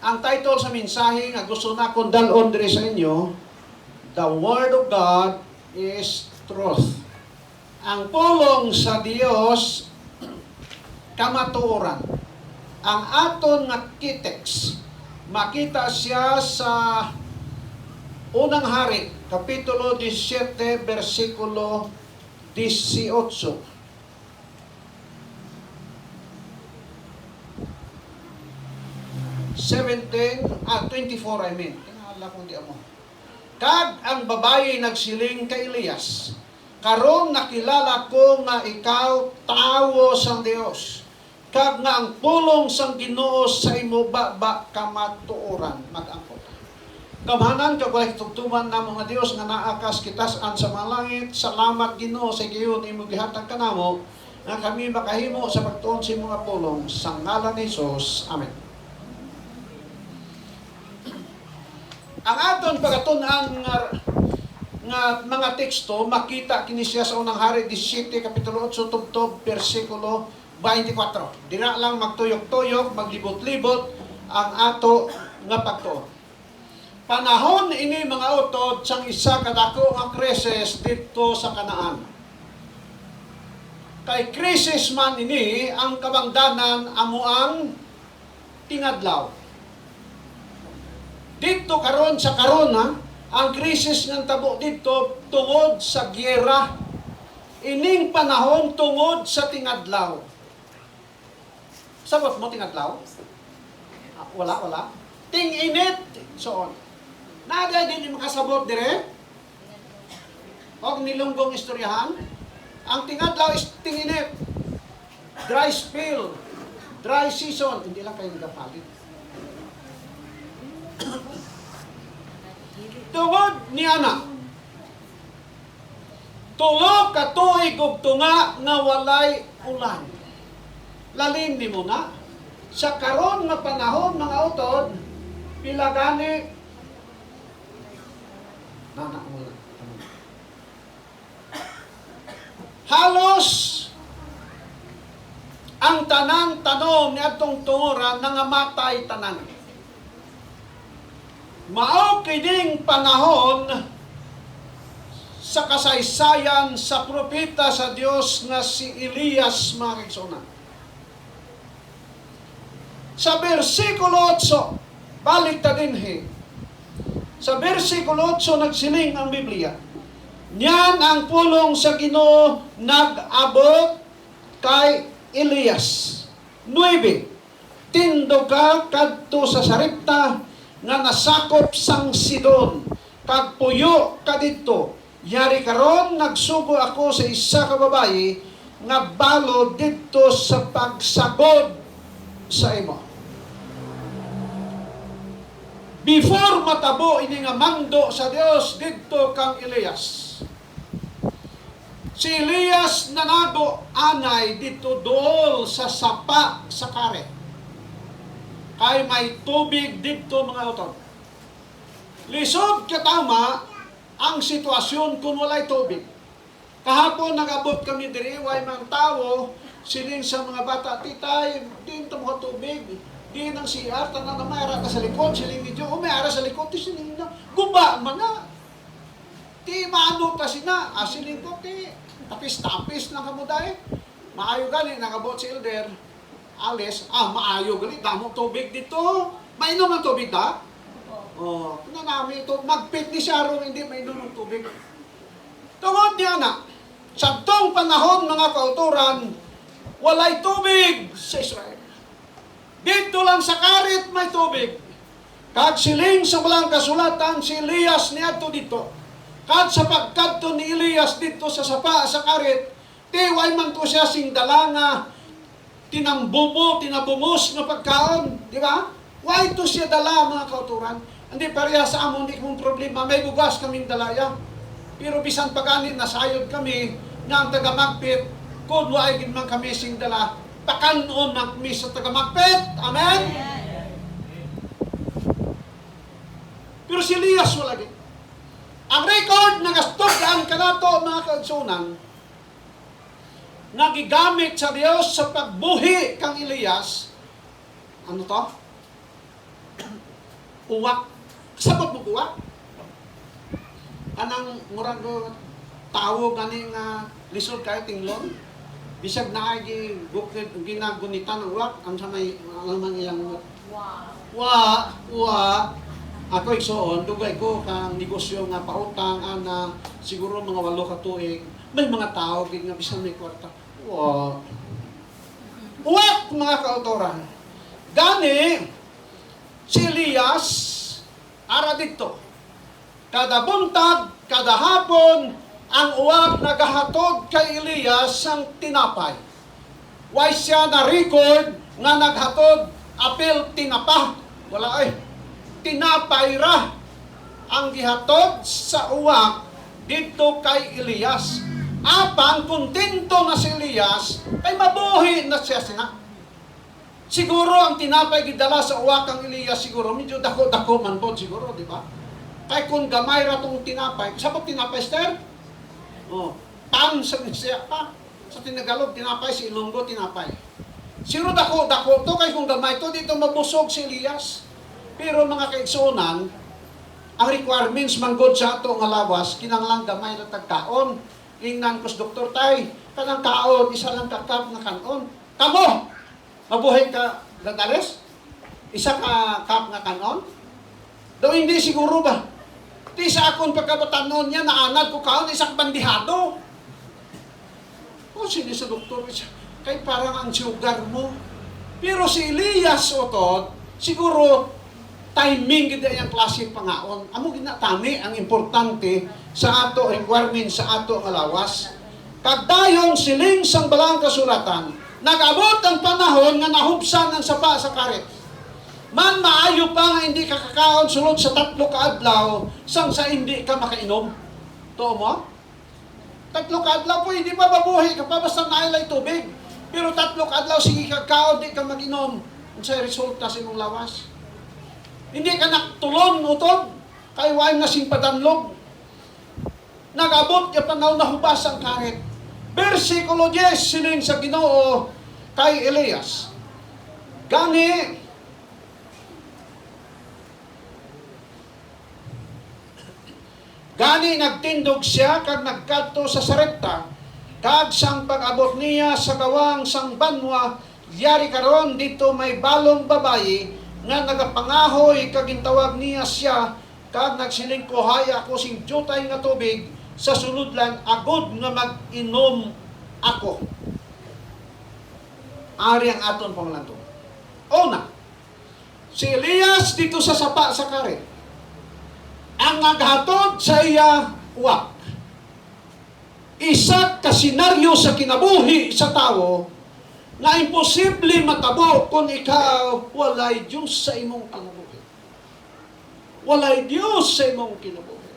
Ang title sa mensahe nga gusto na kong dalon diri sa inyo, The Word of God is Truth. Ang pulong sa Dios kamatuoran. Ang aton nga kitex, makita siya sa Unang Hari, Kapitulo 17, versikulo 18. 24 I mean. Tinala kong di mo. Kag ang babae nagsiling kay Elias, karon nakilala ko nga ikaw tawo sang Dios. Kag nga ang pulong sang Ginoo sa imo ba kamatuoran mag-angkot. Kamhanan kag walay tugtuman na mga Dios nga naakas kitas-an sa mga langit. Salamat Ginoo sa giyon imo gihatag kanamo nga kami makahimo sa pagtuon sa imong pulong sa ngalan ni Hesus. Amen. Ang aton pagatunan nga mga teksto makita kini siya sa Unang Hari 17 kapitulo 8 tubtob bersikulo 24. Dira lang magtuyok-tuyok, maglibot-libot ang ato nga pagtuon. Panahon ini mga utod sang isa kadako nga krisis dito sa Kanaan. Kay krisis man ini ang kabangdanan amo ang tingadlaw. Dito karon sa karona, ang krisis ng tabo dito tungod sa gyera. Ining panahon tungod sa tingadlaw. Sabot mo tingadlaw? Wala. Ting-init. So on. Nada din makasabot dire. Og nilunggong istoryahan. Ang tingadlaw is ting-init. Dry spell. Dry season. Hindi lang kayo nagapalit. Tungod ni ana. Tulo ka tuig ug tunga nga walay ulan. Lalim ni mo na. Sa karon nga panahon mga utod, pila gani halos ang tanang tanom ni atong tunguran nangamatay tanan. Mao kining panahon sa kasaysayan sa propeta sa Dios nga si Elias mga kigsunan. Sa bersikulo 8, balik ta dinhi. Sa bersikulo 8 nagsiling ang Biblia. Niyan ang pulong sa Ginoo nag-abot kay Elias. 9. Tindog ka kadto sa Sarepta nga nasakop sang Sidon, kag puyo ka didto. Yari karon nagsugo ako sa isa ka babayi nga balo didto sa pagsagod sa imo. Before matabo ini nga mando sa Dios didto kang Elias. Si Elias nanago anay didto dool sa sapa sa kare. Kay may tubig dito mga utod. Lisod katama ang sitwasyon kung walay tubig. Kahapon nag-abot kami diri, way mga tao, siling sa mga bata, titay, di ito mga tubig, di nang CR, tanang na mayara ka sa likod, siling ni Diyo, mayara sa likod, di siling na, guba man na. Di maano kasi na, siling ko, di, tapis-tapis lang kamo dahil. Maayo gani, nag-abot si Elder, alis, maayo gali, damo tubig dito. Mainom ng tubig ta? Oh, namin ito, magpit ni Sharon, hindi mainom ng tubig. Tungod niya na, sa tong panahon mga kauturan, walay tubig sa Israel. Dito lang sa karit may tubig. Kag siling sa walang kasulatan, si Elias niadto dito. Kag sa pagkadto ni Elias dito sa sapa, sa karit, tiway man to siya sing dalanga, tinabumos na pagkaon, di ba? Why to siya dala mga kauturan? Hindi pareha sa amon di kong problema, may bugas kaming dalaya. Pero bisan pagani nasayod kami nga ang taga-magpit, kung waay gid man kami sing dala, pakanon man kami sa taga-magpit. Amen? Pero si Elias wala gid. Ang record nagastugdaan kanato mga kaigsunan, nagigamit sa Dios sa pagbuhi kang Elias. Ano to? uwak. Sabot mo uwak? Anang murag tao gani nga lisod kayo tinglon? Bisag na ay bukid ginagunitan ng uwak, ang sa may alamang iyang wa. Ako igsoon, dugay ko kang negosyo nga pautang ana siguro mga 8 ka tuig. May mga tao gid nga bisan may kwarta. Uwak mga kautoran. Gani si Elias ara dito. Kada buntag, kada hapon ang uwak nagahatod kay Elias sang tinapay. Why siya na record nga naghatod apil tinapa? Wala ay. Tinapay ra ang gihatod sa uwak dito kay Elias. Apang kontento na si Elias kay mabuhi na siya sina. Siguro ang tinapay gidala sa uwak ang Elias siguro medyo dako-dako man po siguro, di ba? Kay kung gamay ra tong tinapay, sabot tinapay Esther? Pan sa siya pa. Sa Tinagalog tinapay, sa Ilonggo tinapay. Siguro dako-dako to kay kung gamay to dito mabusog si Elias. Pero mga kaigsunan, ang requirements manggod sa ato nga lawas, kinanglang gamay na tagkaon. Ingnan kos doktor tay, kanang kaon, isa lang kakap na kanon. Kamo, mabuhay ka, Gonzales? Isa ka kap nga kanon? Do hindi siguro ba? Ti sa akong pagkabatanon niya, naanad ko kaon, isak bandihado. Sige sa doktor, kay parang ang sugar mo. Pero si Elias otod, siguro, timing gid ang klase pangaon. Amo ginatani ang importante sa ato requirement sa ato nga lawas. Kagdayon siling sang balang kasulatan, nag-abot ang panahon nga nahubsan ang sapa sa karet. Man maayo pa nga hindi ka kakaon sulod sa 3 ka adlaw sang sa hindi ka makainom. Tuo mo? 3 ka adlaw po hindi pa mabuhi ka pa basta nailay tubig. Pero 3 ka adlaw sige kakaon di ka mag-inom. Unsay resulta sa imong lawas? Hindi ka naktulon, utod, kay wain na simpadanlog. Nag-abot ka panahon na hubas ang karet. Versikulo 10, sining sa Ginoo kay Elias. Gani nagtindog siya kag nagkadto sa Sarepta, kag sang pag-abot niya sa gawang sang banwa, yari karon dito may balong babayi nga nagapangahoy kag gintawag niya siya kag nagsiling ko haya ako sing jutay nga tubig sa sulod lang agod nga mag-inom ako. Ari ang aton panglanto. Una, si Elias dito sa sapa sa karet ang naghatod sa iya uwak. Isa ka senaryo sa kinabuhi sa tao na imposible matabo kung ikaw walay Diyos sa imong kinabuhi. Walay Diyos sa imong kinabuhi.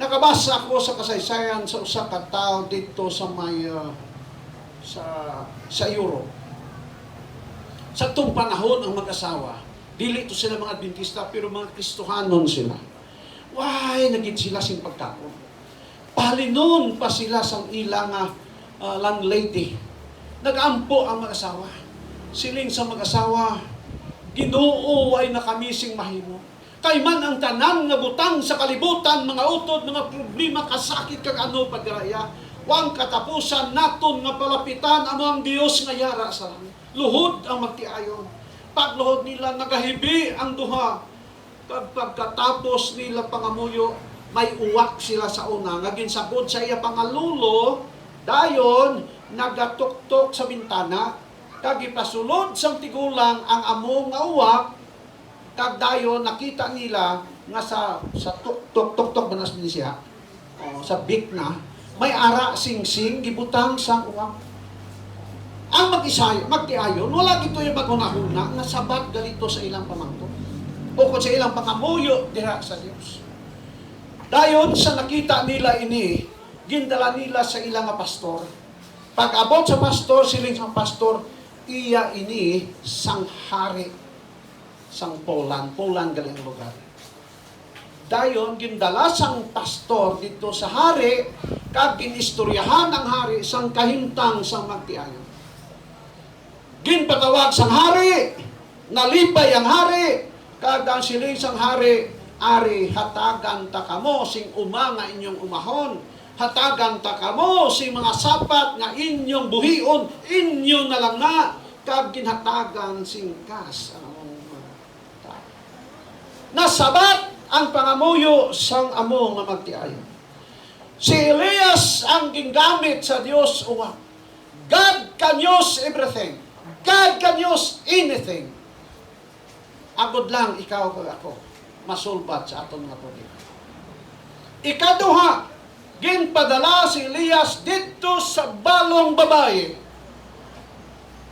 Nakabasa ako sa kasaysayan sa usa ka tawo dito sa may sa Europe. Sa tong panahon ang mag-asawa, dili to sila mga Adventista pero mga Kristohanon sila. Why nagit sila sing pagkakon? Palinon pa sila sa ilang landlady. Nag-ampo ang mag-asawa. Siling sa mag-asawa, Ginoo ay nakamising mahimo. Kay man ang tanan nga butang sa kalibutan, mga utod, mga problema, kasakit kag ano padiraya, wang katapusan naton nga palapitan amo ang Dios nga yara sa langit. Luhod ang magtiayon. Pagluhod nila nagahibi ang duha. Pagkatapos nila pangamuyo, may uwak sila sa una. Nga ginsabod sa iya pangalulo, dayon nagatuktok sa bintana, kag ipasulod sa tigulang ang amo nga uwak, kag dayon nakita nila nga sa tuktok banas ni siya. Sa bik na may ara sing-sing gibutang sang uwak. Ang magtiayon, wala gito yung maghunahuna nga sabat galito sa ilang pamangko. O kung sa ilang pangamuyo dira sa Dios. Dayon sa nakita nila ini, gindala nila sa ilang pastor. Pag-abot sa pastor, siling sa pastor, iya ini sang hari, sang Poland galing lugar. Dayon, gindala sang pastor dito sa hari, kag ginistoryahan ng hari sang kahimtang sang magtiayon. Ginpatawag sang hari, nalipay ang hari, Kag ang siling sang hari, ari hatagan ta kamo sing uma nga inyong umahon. Hatagan ta kamo sing mga sapat nga inyong buhion, inyo na lang na kag ginhatagan sing kas ang among tao. Nasabat ang pangamuyo sang amo nga magtiayon. Si Elias ang gingamit sa Dios uwa. God can use everything. God can use anything. Agod lang ikaw kag ako masulbat sa aton nga problema. Ikaduha, ginpadala si Elias dito sa balong babae.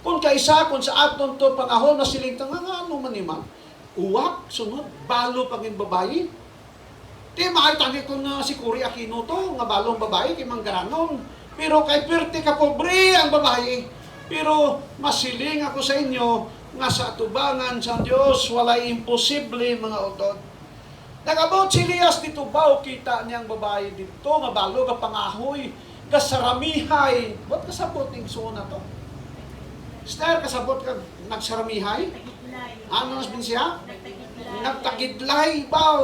Kung kaisa kung sa aton to pangahon na silingtang nga ano man iman, uwak sunod balo pagin babae. Di makitagi ko na si Cory Aquino to nga balong babae kay manggaranon. Pero kay pirti ka pobre ang babae. Pero masiling ako sa inyo nga sa atubangan sa Dios walay imposible mga utod. Nagabot si Elias dito ba kita niyang babae dito nga balo ka pangahoy kasaramihay. Ba't kasabot ning suna to? Esther, kasabot ka nagsaramihay? Ano nas bin siya? Nagtakidlay ba?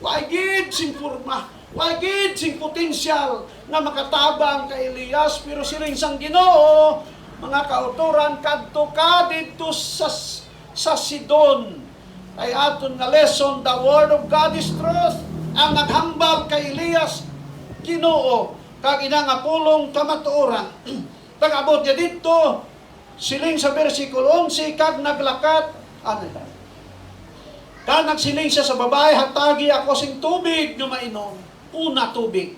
Why gid sing forma? Why gid sing potensyal na makatabang kay Elias pero siling sang Ginoo mga kauturan kadto ka dito sa Sidon. Ay aton nga lesson, the word of God is truth. Ang naghambal kay Elias Ginoo kag ina nga pulong kamatuoran. Pag-abot niya dito siling sa bersikulo 11 kag naglakat ano kag nagsiling siya sa babae, hatagi ako sing tubig nga mainom. Una tubig.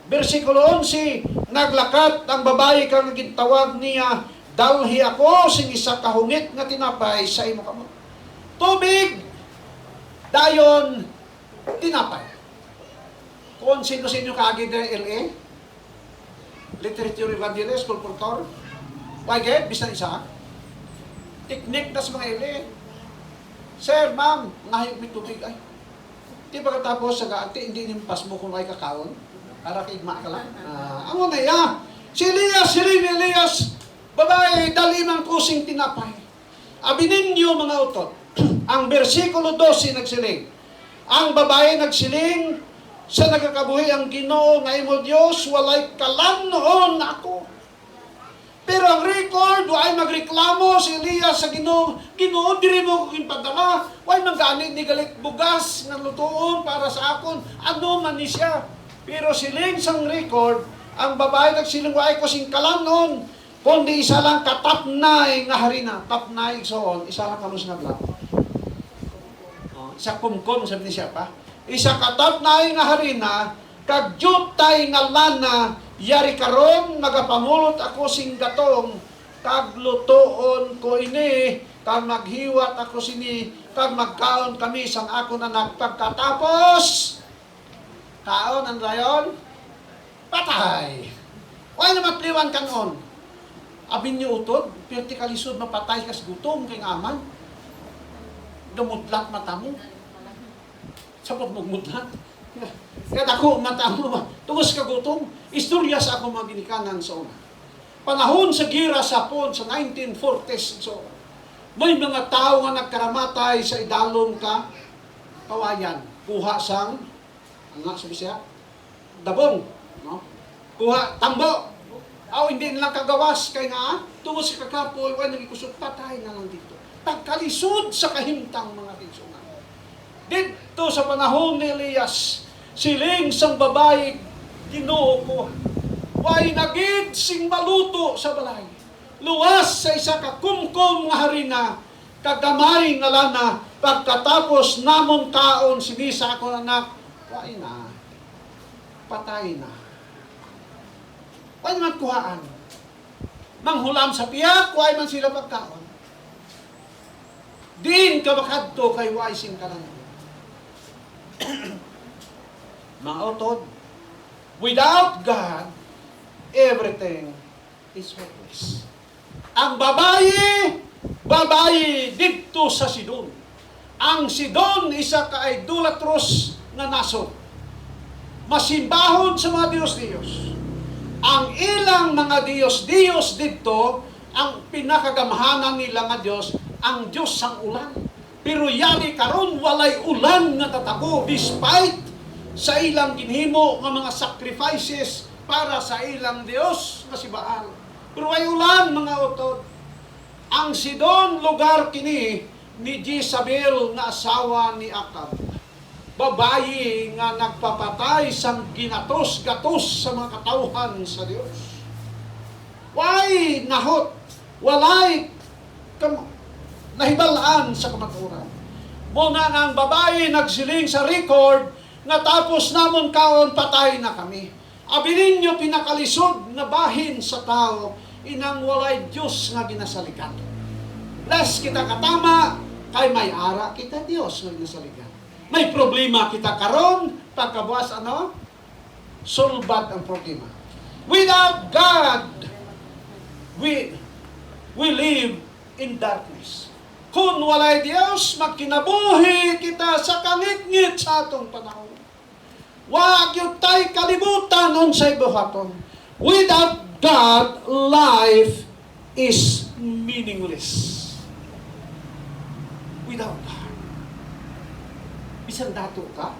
Bersikulo 11, naglakat ang babae kang gintawag niya, dalhi ako sing isa kahungit nga tinapay sa imo kamot. Tubig, dayon, tinapay. Kung sino-sino kaagid na LA, literature evangelist, kulturtor, waged, bisan isa, teknik na sa mga LA. Sir, ma'am, nahayog may tubig, ay, di ba katapos sa gaanti, hindi nimpas mo kung may kakaon? Para kaigma ka lang. Ano na ya? Si Elias, babae, daliman kusing tinapay. Abinin niyo mga utot. Ang bersikulo 12 nagsiling. Ang babae nagsiling, sa nagkakabuhi ang Ginoo nga imo Dios, walay kalan noon ako. Pero ang record, ay magreklamo si Elias sa Ginoo. Ginoo, diri mo ko impadala. Way mangganit ni galit bugas nga lutuon para sa akon. Ano man ni siya? Pero siling sang record, ang babae nagsiling ay ko sing kalanon, kundi isa lang katapnay nga harina. Tapnay, so isa lang kamus nga blat. Isa kumkum, sabi ni siya pa. Isa katapnay nga harina, kag jutay nga lana, yari karon, magapamulot ako sing gatong, kag lutoon ko ini, kag maghiwat ako sini, kag magkaon kami sang ako na nagpagkatapos. Kaon ang rayon, patay. Wala na mapliwan kanon. Abin niyo utod, pirti kalisod mapatay kas gutom kay aman. Dumudlat mata mo. Sabot mo mudlat. Kaya ako mata mo ba? Tungos ka gutom. Istorya sa ako mga ginikanan sa una. Panahon sa gira sa Japon sa 1940s. So, may mga tao nga nagkaramatay sa idalon ka kawayan. Kuha sang nga sabi siya, dabong, no? Kuha, tambo. Hindi nilang kagawas, kaya nga, tungkol sa kakapol, naging kusot, patay na lang dito. Tagkalisod sa kahimtang mga tinsunan. Dito sa panahon ni Elias, siling sang babae, Ginoo ko, way nagid sing maluto sa balay. Luwas sa isa ka kumkum nga harina, kagamay nga lana, pagkatapos namon kaon, sinisa ako anak, why na? Patay na. Why man kuhaan? Manghulam sa piyak, why man sila pagkaon? Din ka makadto kay why sing kanan. Mga utod, without God, everything is hopeless. Ang babae dito sa Sidon. Ang Sidon, isa ka idolatros na naso. Masimbahon sa mga Diyos-Diyos. Ang ilang mga Diyos-Diyos dito, ang pinakagamhanan nila nga Diyos, ang Diyos sang ulan. Pero yari karon walay ulan nga tatabo despite sa ilang ginhimo nga mga sacrifices para sa ilang Dios nga si Baal. Pero way ulan mga utod. Ang Sidon lugar kini ni Jezabel nga asawa ni Akab. Babayi nga nagpapatay sang ginatos-gatos sa mga katawhan sa Dios. Why nahot? Walay nahibalaan sa kamaturan. Muna nga ang babae nagsiling sa record nga tapos namon kaon patay na kami. Abilin nyo pinakalisod na bahin sa tao inang walay Diyos nga ginasalikan. Lest kita katama kay may ara kita Diyos nga ginasalikan. May problema kita karon pagkabuas ano? Solbad ang problema. Without God, we live in darkness. Kung walay Diyos, magkinabuhi kita sa kangit-ngit sa atong panahon. Wag yung tay kalibutan unsay buhaton. Without God, life is meaningless. Without God. Bisan dato ka,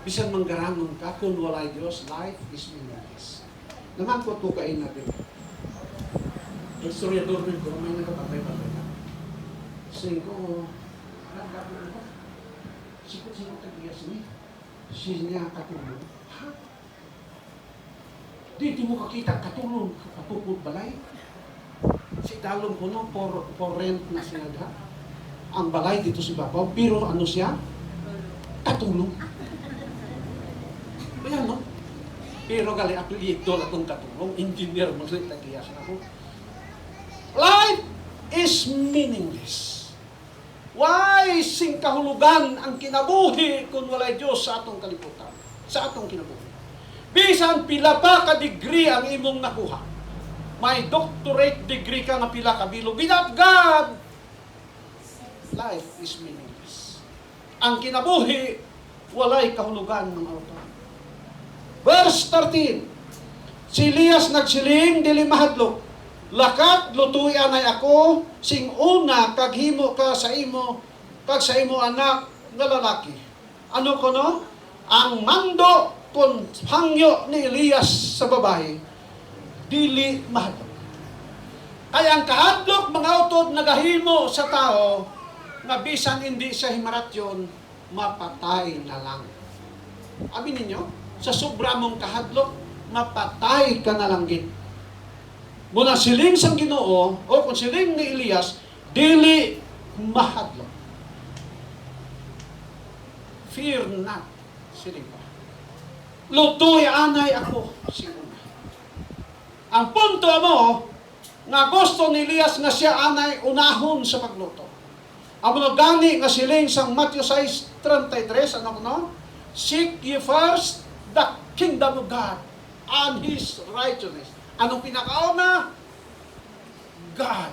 bisan manggaramon ka, kung walay Diyos, life is meaningless. Naman ko tukain natin. Historiador din ko, may nagkapatay-patay na. Saying ko, nagkapatay ko. Sikot-sikot tag-iyas niya. Siya katulong. Ha? Di mo kakita katulong, katupod balay. Si talong ko no, for rent na siya da. Ang balay dito si Babaw, pero ano siya? Katulong. Ayan no? Pero gali apelyido na itong katulong, engineer mo sa tag-iyas na ko. Life is meaningless. Why sing kahulugan ang kinabuhi kung walay Diyos sa atong kalibutan, sa atong kinabuhi? Bisan pila pa ka degree ang imong nakuha. May doctorate degree ka nga pila ka bilog. Without God, life is meaningless. Ang kinabuhi, walay kahulugan mga utang. Verse 13. Si Elias nagsiling, dili mahadlok. Lakat lutuyan ay ako sing una kaghimo ka sa imo kag sa imo anak nga lalaki. Ano ko no? Ang mando kun hangyo ni Elias sa babae dili mahadlok. Kaya ang kahadlok mga utod nagahimo sa tao nga bisan hindi sa himaratyon mapatay na lang. Abi ninyo, sa sobra mong kahadlok mapatay ka na lang gid. Muna siling sang Ginoo o kung siling ni Elias, dili mahadlok. Fear not, siling pa. Lutoy anay ako, siling. Ang punto mo, nga gusto ni Elias nga siya anay unahon sa pagluto. Ang mga gani nga siling sang Matthew 6:33, ano no? Seek ye first the kingdom of God and His righteousness. Anong pinakauna? God.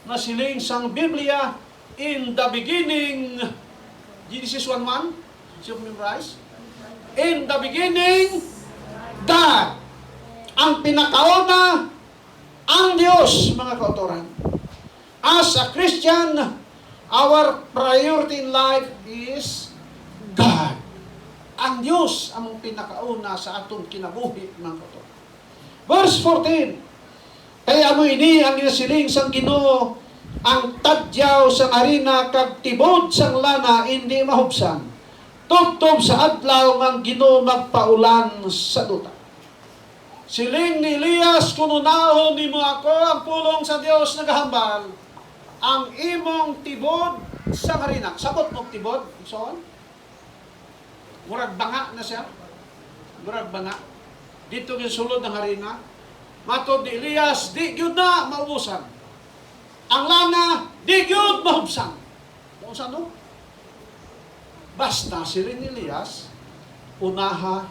Na siling sang Biblia, in the beginning, Genesis 1:1, siya memorize? In the beginning, God. Ang pinakauna, ang Diyos, mga kautoran. As a Christian, our priority in life is God. Ang Diyos ang pinakauna sa atong kinabuhi, mga kautoran. Verse 14. Kaya mo ini ang ginasiling sang Ginoo, ang tadyaw sang harina kag tibod sang lana hindi mahubsan. Tubtob sa adlaw ang Ginoo magpaulan sa duta. Siling ni Elias, kung unahon nimo ako ang pulong sa Dios nagahambal, ang imong tibod sang harina. Sabot mo tibod, ison? Murag banga na siya. Murag banga. Dito yung sulod ng harina. Matod ni Elias, di gyud na maubusan. Ang lana, di gyud mahubsan. Maubusan no? Basta si rin Elias, unaha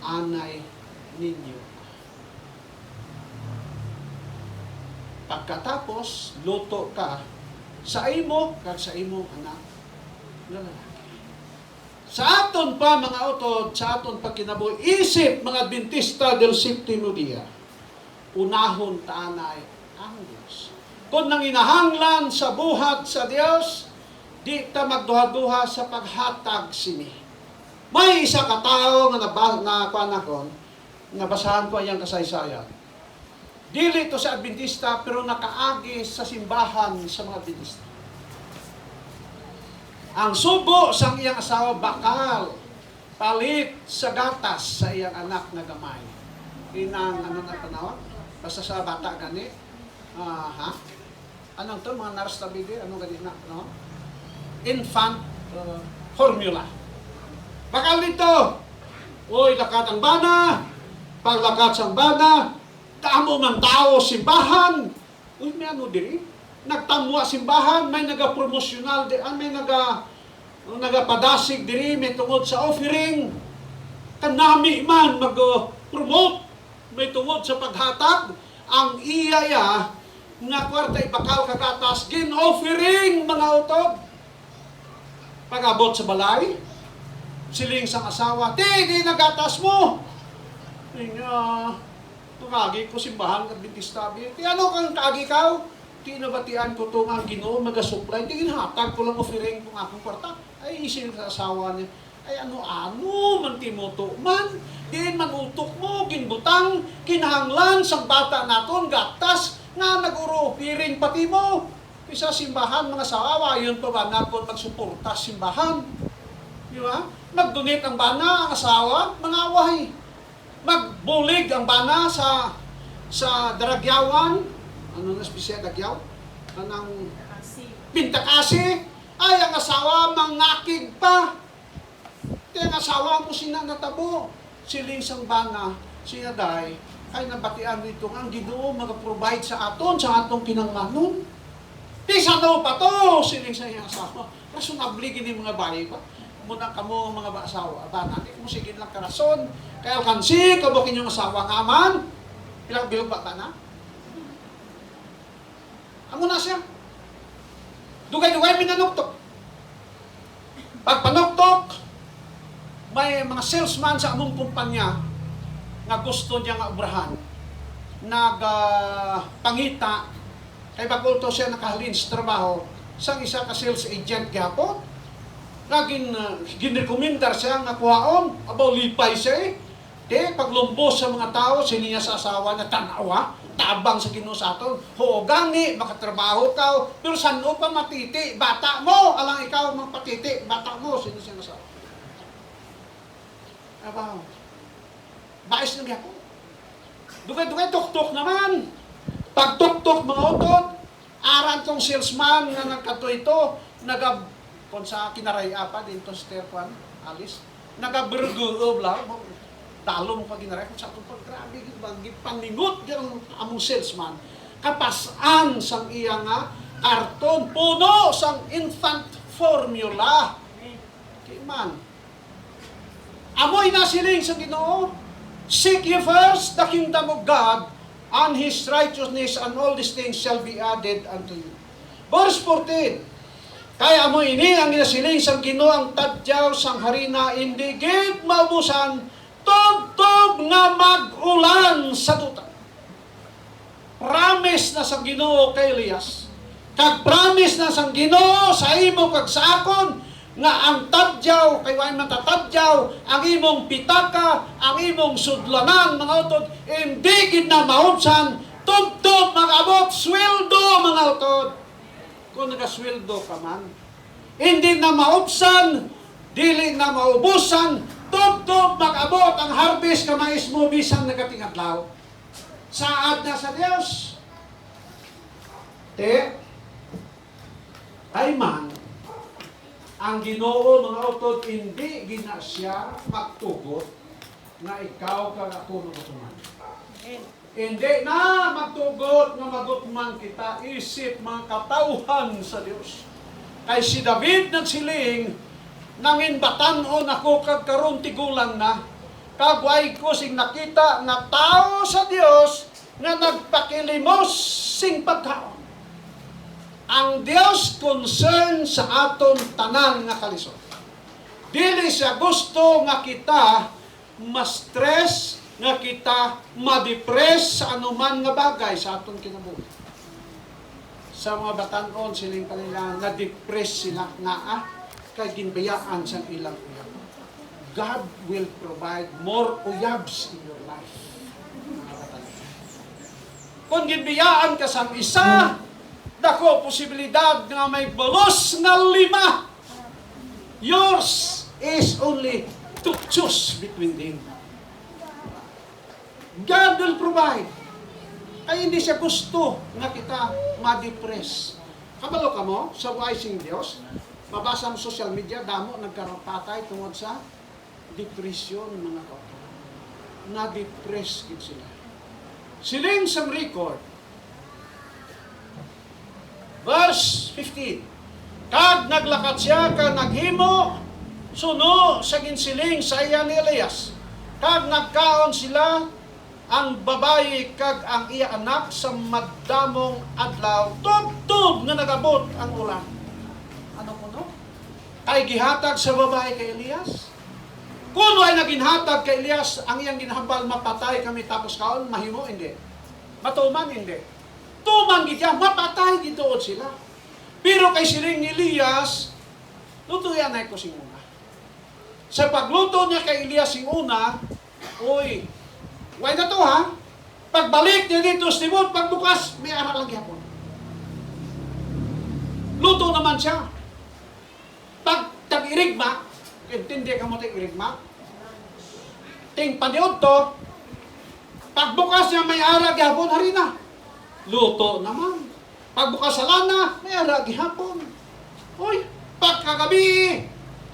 anay ninyo. Pagkatapos, luto ka sa imo kag sa imong anak na lalaki. Sa aton pa mga utod, sa aton pagkinabuhi, isip mga Adventista del Séptimo Día, unahon taanay ang Diyos. Kung nang inahanglan sa buhat sa Diyos, di ta magduha-duha sa paghatag sini. May isa ka tao nga nabasahan ko ayang kasaysayan. Dili to sa Adventista pero nakaagi sa simbahan sa mga Adventista. Ang subo sang iyang asawa bakal palit sa gatas sa iyang anak na gamay. Inang ano na panawag? Basta sa bata gani. Anong to mga nurse tabidi? Anong gani na? No? Infant formula. Bakal dito. Uy, lakat ang bana. Paglakat sang bana, kaamo man tao simbahan. Uy, may ano diri? Nagtamwa simbahan, may naga-promosyonal, may nagapadasig diri, may tungod sa offering. Kanami man mag-promote, may tungod sa paghatag. Ang iyaya nga kwarta ibakal kagatas, gin-offering mga utod. Pag-abot sa balay, siling sang asawa, di nagatas mo. Kagi ko simbahan at Adventista. Ti ano kang kagi ka? Ti nabatian ko itong ang Ginoo mag-supply. Ti ginhatag ko lang offering kung akong kwarta. Ay isin sa asawa niya. Ay ano man timuto man. Diin man utok mo, ginbutang, kinahanglan sa bata naton, gatas, nga nag-uro, piring pati mo. Isa simbahan, mga sawawa, yun pa ba naton magsuporta simbahan? Di ba? Mag-donate ang bana, ang asawa, mga away. Magbulig ang bana sa daragyawan, ano na spesya dagyaw? Anang pintakasi, ay ang asawa mangakig pa. Kaya ang asawa mo sinanatabo, siling sang bana, sinaday, ay nabatian nito ang Ginoo mag-provide sa aton, sa atong kinangmanon. Di sa pa to, siling sa iyang asawa. Rasunabli gini mga bayi pa. Muna kamo mga asawa, bana, di mo sige lang karason. Kaya kansi, kabukin yung asawa nga man. Ilang bilog ba na? Amo na siya. Dugay-dugay minanuktok. Pag panuktok, may mga salesman sa among kumpanya nga gusto niya nga obrahan. Nagpangita, kay bagulto siya nakahalin sa trabaho, sang isa ka sales agent gyapon. Ginrekomendar siya nga kuhaon, abaw lipay siya eh. Paglumbos sa mga tao, siniya sa asawa na tanawa, tabang sa Ginoo sa aton. Gani, makatrabaho ka, pero saan mo pa matiti? Bata mo, alang ikaw magpatiti, bata mo, sino siya asawa. Abaw. Bais ng gyapon. Dugay-dugay, tuk-tuk naman. Pag tuk-tuk mga utod, aran tong salesman nga nagkato ito, kung sa kinaraya pa, dito sa Stefan, Alice, nagaburgo lang, talo mo pa ginaray, kung sa itong paggrabe, paningot yung among salesman, kapasan sang iya nga, karton, puno sang infant formula. Kiman. Amoy na siling sa Ginoo, seek ye first the kingdom of God, and His righteousness, and all these things shall be added unto you. Verse 14, kaya mo ini ang ginasiling sang Ginoo ang tadyaw sang harina, hindi gid maubusan, tub-tub nga mag-ulan sa duta. Promise na sang Ginoo kay Elias. Kag promise na sang Ginoo sa imo kag sa akon nga ang tadyaw kay way matatadyaw, ang imong pitaka, ang imong sudlanan mga utod, hindi gid na maubsan, tub-tub mag-abot sweldo mga utod. Kung nagasweldo ka man, hindi na maubsan, dili na maubusan, tub-tub mag-abot ang harvest ka mais mo bisan nagatingadlaw. Saad na sa Dios. Ay man, ang Ginoo mga utod, hindi gina siya magtugot na ikaw kagakuno katuman. Hindi na magtugot nga magutman kita, isip mga katauhan sa Dios. Kay si David nagsiling, nangin batanon ako kag karon tigulang na, kagway ko sing nakita nga tao sa Dios nga nagpakilimos sing pagkaon. Ang Dios concern sa aton tanan nga kalisod. Dili siya gusto nga kita ma-stress, nga kita ma-depress sa anuman nga bagay sa aton kinabuhi. sa mga batanon siling kanila na-depress sila nga kay ginbayaan sa ilang uyab. God will provide more uyabs in your life. Mga batanon. Kung ginbayaan ka sa isa, dako posibilidad nga may bolos nga 5. Yours is only to choose between them. God will provide. Ay hindi siya gusto nga kita ma-depress. Kabalo ka mo sa wise Diyos, mabasa mo social media, damo nagkarapatay tungod sa depression mga kauturan. Na-depress gid sila. Siling sa record, verse 15, kag naglakat siya ka naghimo suno sa ginsiling sa iya ni Elias. Kag nagkaon sila ang babayi kag ang iya anak sa madamong adlaw tubtub nga nagabot ang ulan. Ano kuno? Ay gihatag sa babayi kay Elias. Kuno ay naginhatag kay Elias ang iyang ginhambal mapatay kami tapos kaon mahimo hindi. Matuman hindi. Tuman gid mapatay gituod sila. Pero kay siling ni Elias lutuyan ay ko sing una. Sa pagluto niya kay Elias sing una, oy, why na to ha? Pagbalik niya dito sa timod, pagbukas, may ara lang yapon. Luto naman siya. Pag tag-irigma, intindi ka mo tag-irigma, ting paniod to, pagbukas niya may ara gyapon, harina. Luto naman. Pagbukas sa lana, may ara gyapon. Oy, pagkagabi,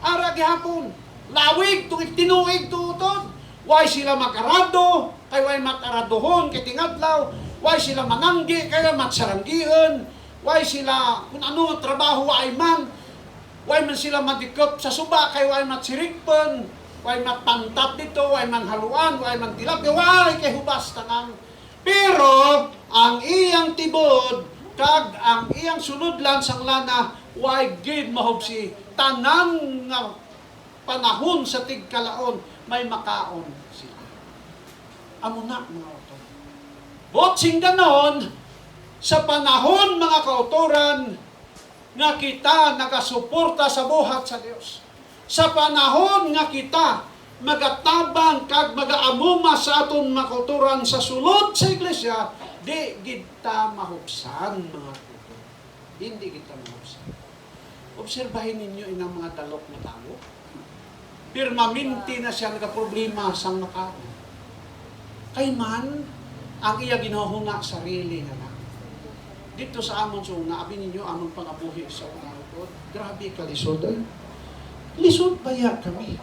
ara gyapon. Lawig, tinuig, tutod. Why sila makarado, kay why mataradohon, kay tingadlaw. Why sila mananggi, kaya matsaranggian. Why sila, kung ano trabaho ay man. Why man sila madikop sa suba, kay why matsirikpan. Why matpantap dito, why man haluan, why man tilap. Why kay hubas tanang. Pero, ang iyang tibod, kag ang iyang sunodlan sang lana, why gid mahubsi tanang nga panahon sa tigkalaon may makaon sila. Amo na mga autor. Botsing ganon, sa panahon mga kautoran nga kita nagasuporta sa buhat sa Dios. Sa panahon nga kita magatabang kag magaamuma sa aton mga kautoran sa sulod sa iglesia, di kita mahubsan mga kautoran. Hindi kita mahubsan. Obserbahin ninyo inang mga dalok na tao. Permanente na siya nagka-problema sa makaon. Kay man, ang iya ginahuhuna sarili na lang. Dito sa amon so, naabi ninyo amon pangabuhi sa unang utod. Grabe ka lisod ay. Lisod baya kami.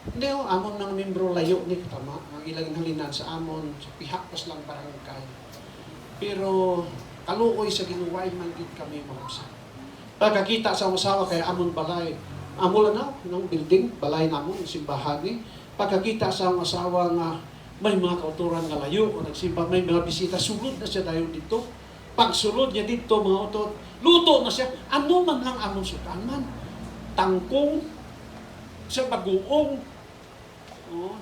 Hindi o, amon ng membro layo ni tama. Ang ilang halinan sa amon, sa pihak pas lang barangay. Pero, kaluoy sa ginuway man gid kami mahusap. Pagkakita sa usawa kay amon balay, amula na, ng building, balay namon, simbahan ni. Pagkakita sa asawa nga may mga kauturan nga layo o nagsimba, may mga bisita, sulod na siya dahil dito. Pag sulod niya dito, mga utot, luto na siya. Ano man lang among sutaman? Tangkong, sa baguong. Oh.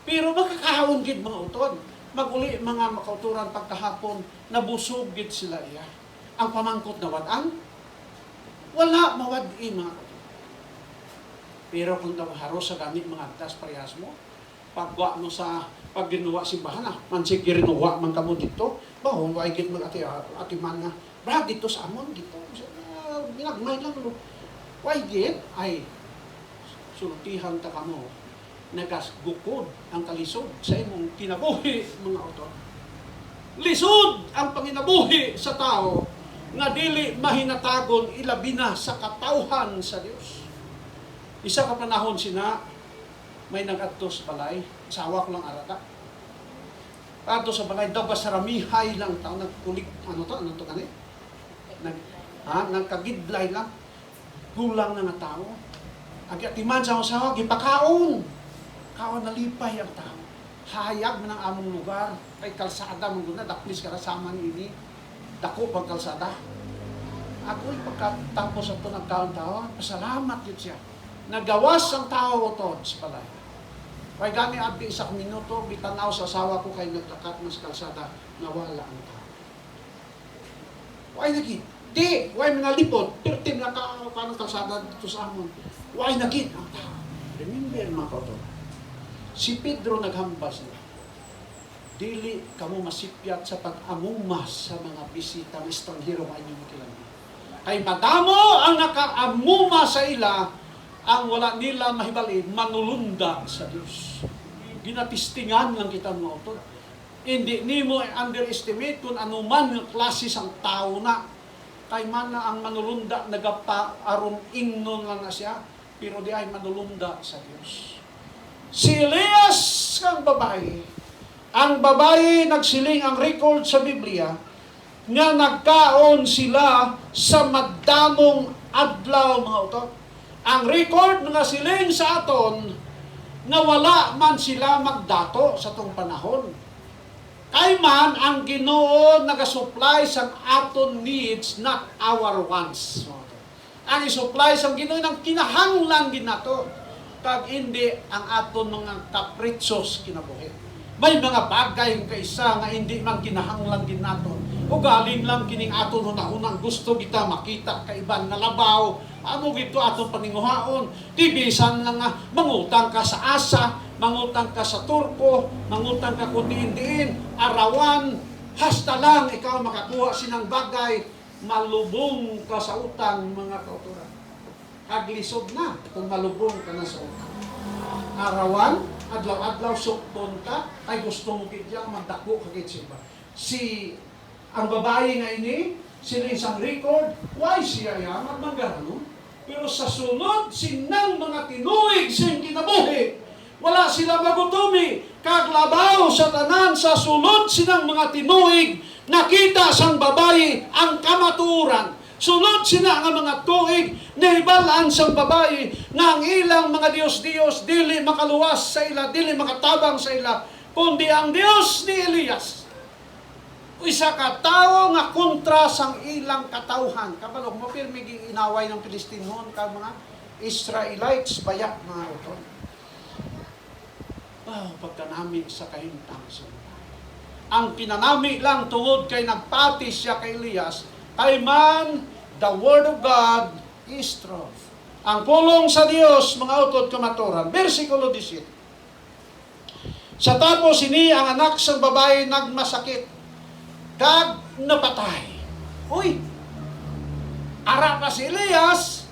Pero makakahawon gid mga utot. Maguli mga kauturan pagkahapon, nabusog gid sila iya. Ang pamangkot na wadang, wala mawad-i mga kauturan. Pero kung daw haros sa gamit mga atas parehas mo, pagwa mo sa pagginuwa simbahan na, mansig girinuwa man kamo dito, bahong waigit mag ati man nga, brad dito sa amon, dito, binagmay lang lo. Waigit ay sultihan ta kamo, nagasgukod ang kalisod sa imong kinabuhi mga autor. Lisod ang panginabuhi sa tao nga dili mahinatagon ilabi na sa katawhan sa Dios. Isa ka panahon sina, may nag-adto sa balay, asawa ko lang arata. Adto sa balay, daw ba sa ramihay lang tao, nagkulik, ano to kani? Nagkagidlay lang, kulang na nga tao. Atiman sa asawa, gipakaon. Kaon nalipay ang tao. Hayag man ang among lugar, kay kalsada mong guna, daklis ka rasama ni ini, dako pang kalsada. Ako'y pagkatapos ito ng taon-taon, pasalamat yun siya. Nagawas ang tao ito sa balay. Kaya gani abdi isang minuto, bitanaw sa asawa ko kay naglakat ng kalsada, nawala ang tao. Why nagid? Di, why mga lipod? 13 na kanang kalsada dito sa amon. Why nagid? Ang tao. Remember mga kauto. Si Pedro naghambas na. Dili kamo masipyat sa pag-amumas sa mga bisita ng estranghero nga inyong makilala. Kay madamo ang nakaamuma sa ila, ang wala nila mahibalin, manulunda sa Dios. Ginatistingan lang kita mga autor. Hindi nimo underestimate kung anuman ng klase sang tao na. Kay man na ang manulunda nagapa aron ingnon lang na siya, pero di ay manulunda sa Dios. Si Elias kang babae, ang babae nagsiling ang record sa Biblia nga nagkaon sila sa madamong adlaw mga utot. Ang record nga siling sa aton nga wala man sila magdato sa tong panahon. Kay man ang Ginoo nagasupply sa aton needs, not our wants. Ang isupply sa Ginoo ng kinahanglan ginato, kag hindi ang aton mga kapritsos kinabuhi. May mga bagay kung kaisa nga hindi man kinahanglan din naton. O galing lang kining aton hunahunang gusto kita makita kaiban nga labaw. Amo gito aton paninguhaon. Tibisan lang nga mangutang ka sa asa, mangutang ka sa turko, mangutang ka kung diin-diin, arawan, hasta lang ikaw makakuha sinang bagay, malubong ka sa utang mga kauturan. Aglisod na kung malubong ka na sa utang. Arawan, adlaw-adlaw sukton ka, ay gusto mo kitya magdako kagit siya. Ang babae nga ini, sila isang record, why siya yan? Magmanggano? Pero sa sunod, sinang mga tinuig siyang kinabuhi. Wala sila magutumi. Kaglabaw sa tanan, sa sunod sinang mga tinuig, nakita sang babae ang kamaturan. Sunod sina nga mga tuig, naibalaan sang babae, nga ang ilang mga Diyos-Diyos, dili makaluwas sa ila, dili makatabang sa ila, kundi ang Diyos ni Elias. Isa ka tao nga kontra sang ilang katauhan. Kabalog mo, pirmi inaway ng Pilistinoon, ka mga Israelites, bayak mga uton. Pagkanami sa kahintang sa babae. Ang pinanami lang tungod kay nagpati siya kay Elias, kay man, the Word of God is truth. Ang pulong sa Dios, mga utod kamaturan. Versikulo 17. Sa tapos ini, ang anak sa babae nagmasakit, kag napatay. Uy! Ara pa si Elias,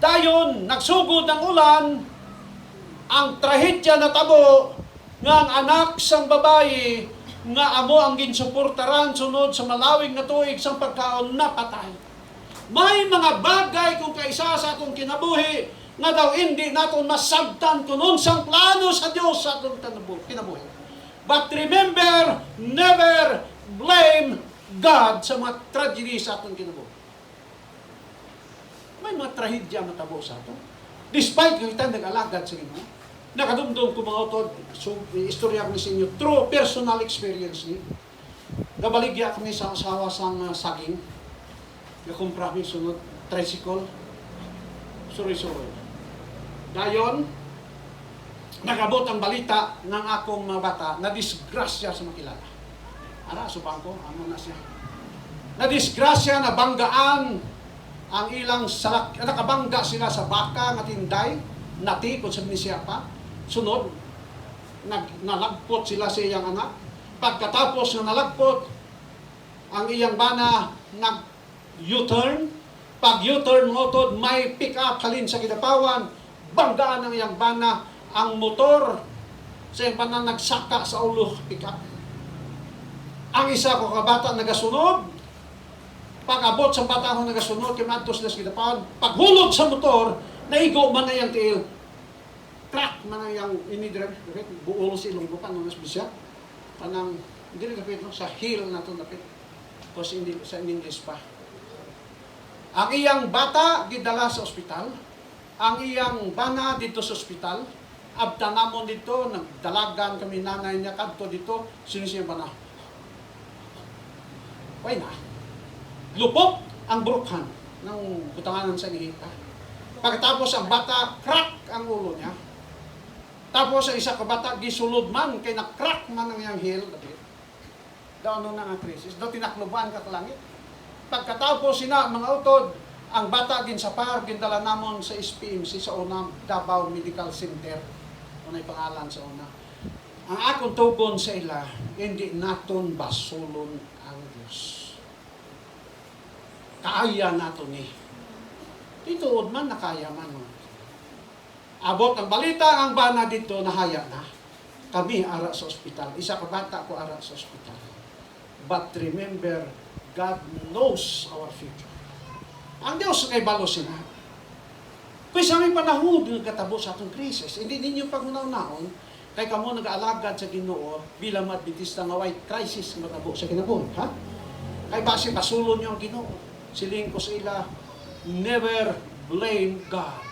dayon, nagsugod ng ulan, ang trahedya na tabo, nga ang anak sa babae, nga amo ang ginsuportaran sunod sa malawig na tuig sa pagkaon napatay. May mga bagay kung kaisa sa atong kinabuhi nga daw hindi naton masabtan kung unsang plano sa Dios sa atong kinabuhi. But remember, never blame God sa mga tragedy sa atong kinabuhi. May mga trahedya matabo sa ato. Despite kung kita nag-alagad sa inyo, nakadumdum ko mga utod, so istorya ko sa inyo, true personal experience ni. Nabaligya kami sa asawa sang saging, nakumpra kami sunod, tricycle, sorry. Dayon, nagabot ang balita ng akong mga bata, na-disgrasya sa makilala. Ara, subang ko, ano na siya. Na-disgrasya, nabanggaan, ang ilang salak, nakabangga sila sa baka, nga tinday, nati, kung sabi siya pa, sunod, nalagpot sila sa iyang anak. Pagkatapos na nalagpot, ang iyang bana nag-U-turn. Pag U-turn mo to, may pick-up halin sa Kidapawan, banggaan ang iyang bana, ang motor sa iyang bana nagsaka sa ulo, pick-up. Ang isa ko kabata nagasunod, pag-abot sa bata ko nagasunod, kimantos na sa Kidapawan, paghulog sa motor, naigo man na iyang tiil. Crack man na iyang inidrem, buol si ilong bukan, nung bisya. Panang, hindi rin kapit, no? Sa heel na ito napit. Tapos sa English pa. Ang iyang bata, gidala sa ospital. Ang iyang bana dito sa ospital. Abtanamon dito, nagdalagan kami nanay niya, kadto dito, sinisiyang bana. Why na? Lupok ang burukhan ng butanganan sa nihita. Pagkatapos ang bata, crack ang ulo niya. Tapos sa isa ka bata, gisulod man, kay na-crack man ang iyang heel. daw ano na nga krisis, daw tinakluban ka langit. Pagkatapos sina mga utod, ang bata gin sa par, gindala namon sa SPMC sa unang Davao Medical Center. Unay pangalan sa una. Ang akong tugon sa ila, hindi naton basulon ang Diyos. Kaaya nato ni. Tituod man, nakaya man. Abot ang balita, ang bana dito, nahaya na. Kami ara sa ospital. Isa ka bata ko ara sa ospital. But remember, God knows our future. Ang Diyos kay balo sila. Kaya sa aming panahon, nagkatabo sa atong krisis. Hindi ninyo pag-unaw-naon, kay kamo nag-aalagad sa Ginoo bilang Adventista nga white crisis nga matabo sa kinabuhi, ha? Kay base pasulon niyo ang Ginoo. Siling ko sa ila, never blame God.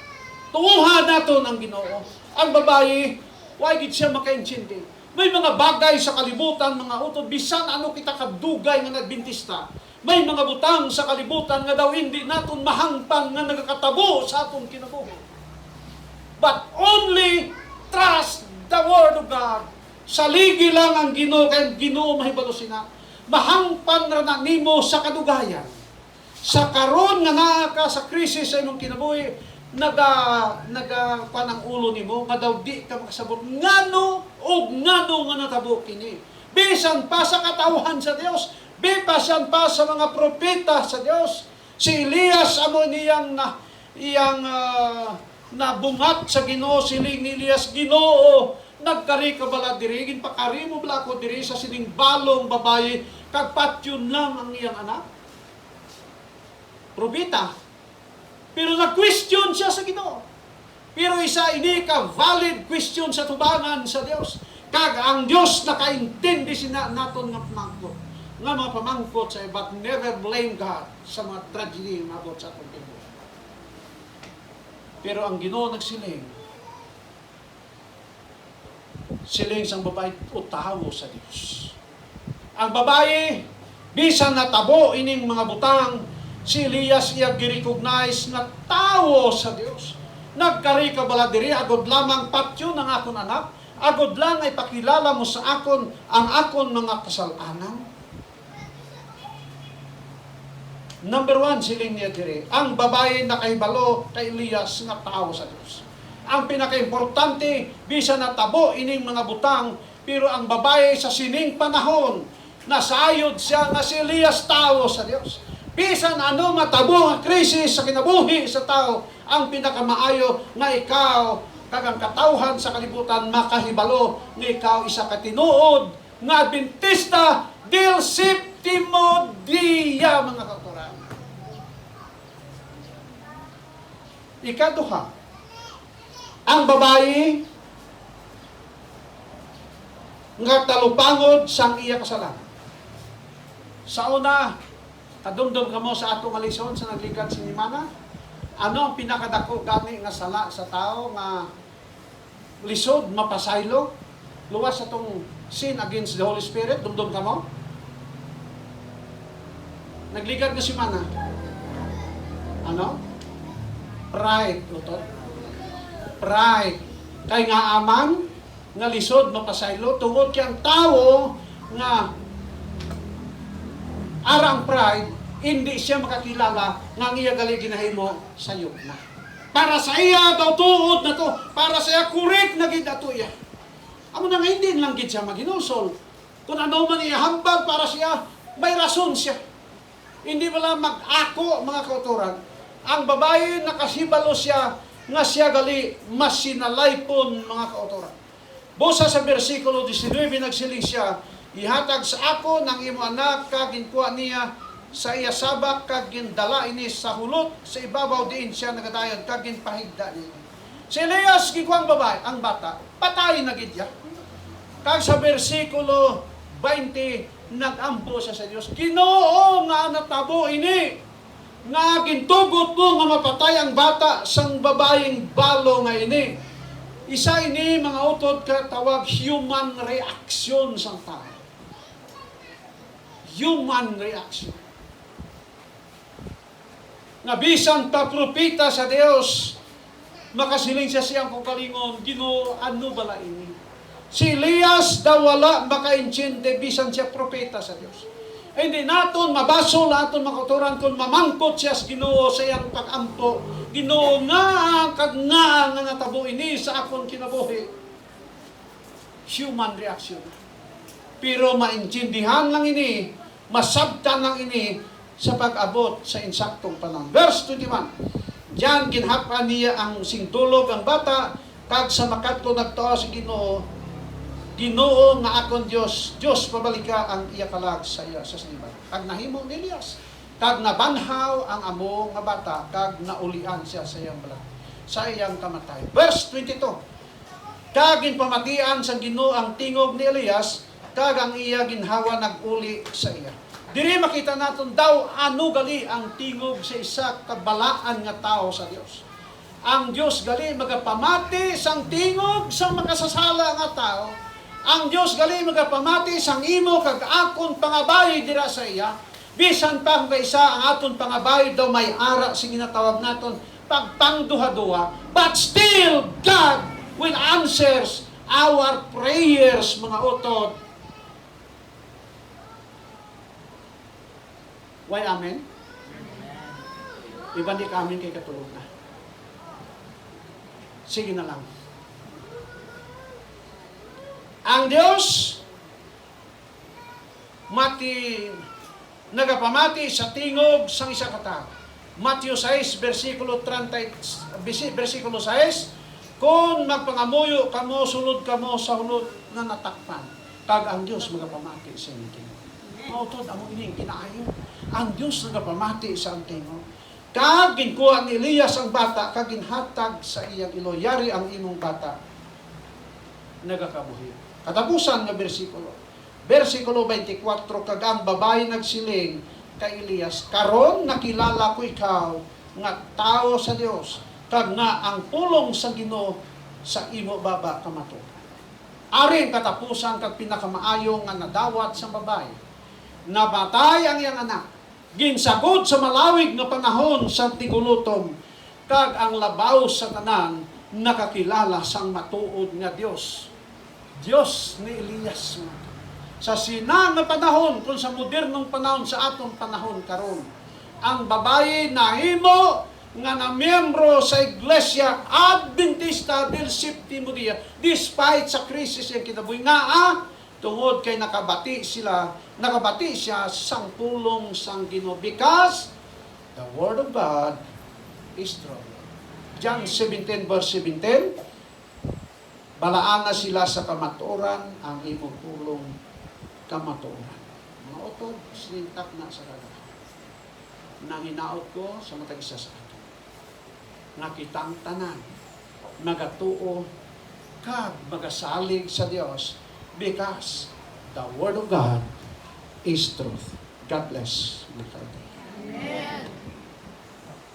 Tuuhan naton ang Ginoo. Ang babae, why gid siya makaintindi? May mga bagay sa kalibutan, mga utod, bisan ano kita kadugay nga Adventista. May mga butang sa kalibutan nga daw hindi naton mahangpan nga nagakatabo sa aton kinabuhi. But only trust the Word of God. Saligi lang ang Ginoo, kay Ginoo mahibalo sina. Mahangpan ra na nimo sa kadugayan. Sa karon nga naa ka sa krisis sa imong kinabuhi, panang ulo nimo nga daw di ka makasabot ngano o ngano nga natabo kini. Bisan pa sa katawhan sa Dios, bisan pa sa mga propeta sa Dios. Si Elias amo niyang nabungat sa Ginoo, siling ni Elias, Ginoo, nagkari ka bala diri, ginpakari mo bala ko diri sa sining balong babaye, kag patyon lang ang iyang anak. Propeta. Pero nag-question siya sa Ginoo. Pero isa ini ka valid question sa tubangan sa Dios. Kag ang Dios nakaintindi sina naton nga pamangkot. Nga mga pamangkot sa but never blame God sa mga tragedy nga abot sa atong kinabuhi. Pero ang Ginoo nagsiling. Siling sang babae utawo sa Dios. Ang babae bisan natabo ining mga butang, si Elias iya gi-recognize nga tawo sa Dios. Nagkari ka bala diri agod lamang patyo ng akon anak, agod lang ay pakilala mo sa akon ang akon mga kasalanan. Number 1 siling niya diri, ang babae nakahibalo kay Elias nga tawo sa Dios. Ang pinakaimportante bisan natabo ining mga butang, pero ang babae sa sining panahon nasayod siya nga si Elias tawo sa Dios. Bisan ano matabo ang krisis sa kinabuhi sa tao, ang pinakamaayo nga ikaw kagang katawhan sa kalibutan makahibalo nga ikaw isa ka tinuod nga Adventista del Septimo Dia, mga kautoran. Ikaduha, ang babae nga talupangod sang iya kasalanan. Sa una, kadumdum ka mo sa atong alisyon sa nagligan sinimana. Ano ang pinakadako gani nga sala sa tao nga lisod, mapasaylo, luwas sa itong sin against the Holy Spirit? Dumdum ka mo? Nagligan nga si Mana. Ano? Pride. Utot. Pride. Kay nga amang nga lisod, mapasaylo, tungod kayang tao nga arang pride, hindi siya makakilala nga iya gali ginahimo sa na. Para sa iya daw tuod na to, para sa iya correct na gid ato iya. Amo na nga hindi lang gid siya maginusol. Kung ano man iya hambal para siya, may rason siya. Hindi wala mag-ako, mga kautoran. Ang babae nakasibalo siya nga siya gali masinalaypon, mga kautoran. Busa sa bersikulo 19 nagsiling siya, ihatag sa ako ng imo anak kag ginkuha niya sa iya sabak kag gindala ini sa hulot sa ibabaw diin siya nagadayon kag ginpahigda niya. Si Elias gikuang babae, ang bata, patay na gid ya. Kag sa bersikulo 20 nagampo siya sa Dios. Ginoo nga natabo ini nga gintugot ko nga mapatay ang bata sang babaeng balo nga ini. Isa ini mga utod ka tawag human reaction sang tao. Human reaction. Nga bisan pa propeta sa Dios, makasiling siya siyang kukalingon, Ginoo, ano bala ini? Si Elias daw wala makaintindi bisan siya propeta sa Dios. Hindi naton mabasol, naton makuturan kung mamangkot siya sa Ginoo sa iyang pag-ampo. Ginoo nga kag nga natabo ini sa akong kinabuhi. Human reaction. Pero maintindihan lang ini, masabtan lang ini sa pag-abot sa insaktong panahon. Verse 21. Diyan ginhapan niya ang singtulog ang bata kag sa makadto nagtuo si Ginoo. Ginoo nga akon Dios, Dios pabalika ang iya kalag sa iya sa siniban. Kag nahimo ni Elias, kag nabanhaw ang amo nga bata, kag naulian siya sa iyang balat, sa iyang kamatay. Verse 22. Kag ginpamatian sa Ginoo ang tingog ni Elias, kag ang iya ginhawa naguli sa iya. Diri makita naton daw ano gali ang tingog sa isa ka balaan nga tao sa Dios. Ang Dios gali magapamati sang tingog sa makasasala nga tao. Ang Dios gali magapamati sang imo kag akon pangabay dira sa iya. Bisan pa kung isa ang aton pangabay daw may ara sa ginatawag naton pagpangduha-duha, but still God will answers our prayers, mga utod. Why amen? Ibandi ka amin kay katulog na. Sige na lang. Ang Diyos nagapamati sa tingog sang isa ka tao. Matthew 6 versikulo 6, kung magpangamuyo kamo sulod kamo sa hunod na natakpan, kag ang Diyos magapamati sa inyong tingog. Mautod amo ining kinaayo. Ang Diyos nagapamati sa ang tingog. Kag ginkuha ni Elias ang bata, kag ginhatag sa iyang ilo. Yari ang imong bata nagakabuhi. Katapusan nga bersikulo. Bersikulo 24, kag ang babae nagsiling kay Elias, karon nakilala ko ikaw nga tao sa Dios, kag nga ang pulong sa Ginoo sa imo baba kamaturan. Aring katapusan kag pinakamaayo nga nadawat sa babae. Nabatay ang iyang anak. Ginsagod sa malawig nga panahon sa tigulutom, kag ang labaw sa tanan nakakilala sang matuod nga Dios. Diyos ni Elias. Sa sinang na panahon, kung sa modernong panahon, sa atong panahon karon, ang babae na himo nga na miyembro sa Iglesia Adventista del Séptimo Día, despite sa krisis yung kinabuhi nga, tungod kay nakabati siya sang pulong sang Ginoo, because the Word of God is true. John 17 verse 17, balaan na sila sa kamatuoran, ang imong pulong kamatuoran. Mga utod, sinintak na sa kagahan. Nanginaot ko sa matag isa sa ato. Nakita ang tanan, magatuo, kag magasalig sa Dios, because the Word of God is truth. God bless. Amen.